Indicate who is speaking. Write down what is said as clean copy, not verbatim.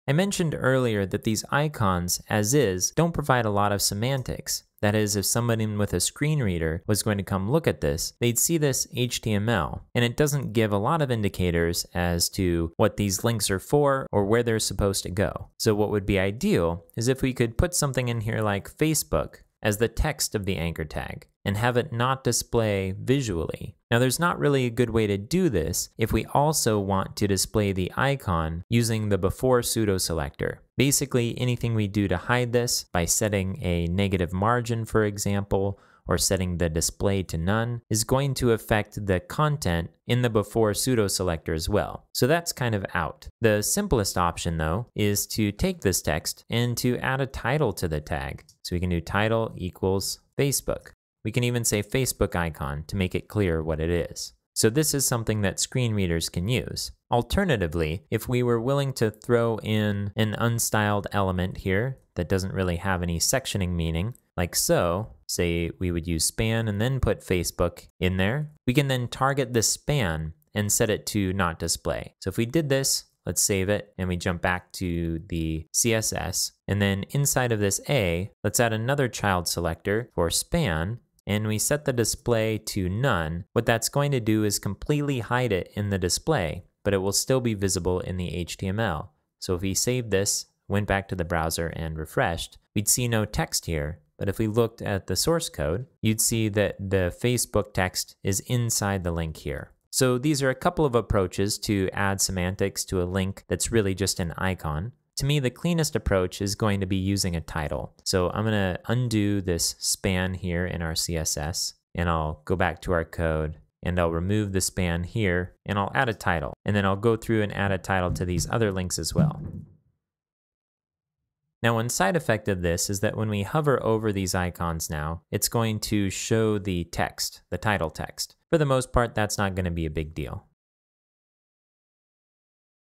Speaker 1: I mentioned earlier that these icons, as is, don't provide a lot of semantics. That is, if someone with a screen reader was going to come look at this, they'd see this HTML, and it doesn't give a lot of indicators as to what these links are for or where they're supposed to go. So what would be ideal is if we could put something in here like Facebook as the text of the anchor tag and have it not display visually. Now there's not really a good way to do this if we also want to display the icon using the before pseudo selector. Basically anything we do to hide this by setting a negative margin, for example, or setting the display to none is going to affect the content in the before pseudo selector as well. So that's kind of out. The simplest option though is to take this text and to add a title to the tag. So we can do title equals Facebook. We can even say Facebook icon to make it clear what it is. So this is something that screen readers can use. Alternatively, if we were willing to throw in an unstyled element here that doesn't really have any sectioning meaning, like so, say we would use span and then put Facebook in there, we can then target this span and set it to not display. So if we did this, let's save it, and we jump back to the CSS, and then inside of this A, let's add another child selector for span, and we set the display to none. What that's going to do is completely hide it in the display, but it will still be visible in the HTML. So if we save this, went back to the browser and refreshed, we'd see no text here. But if we looked at the source code, you'd see that the Facebook text is inside the link here. So these are a couple of approaches to add semantics to a link that's really just an icon. To me, the cleanest approach is going to be using a title. So I'm going to undo this span here in our CSS, and I'll go back to our code, and I'll remove the span here, and I'll add a title. And then I'll go through and add a title to these other links as well. Now, one side effect of this is that when we hover over these icons now, it's going to show the text, the title text. For the most part, that's not going to be a big deal.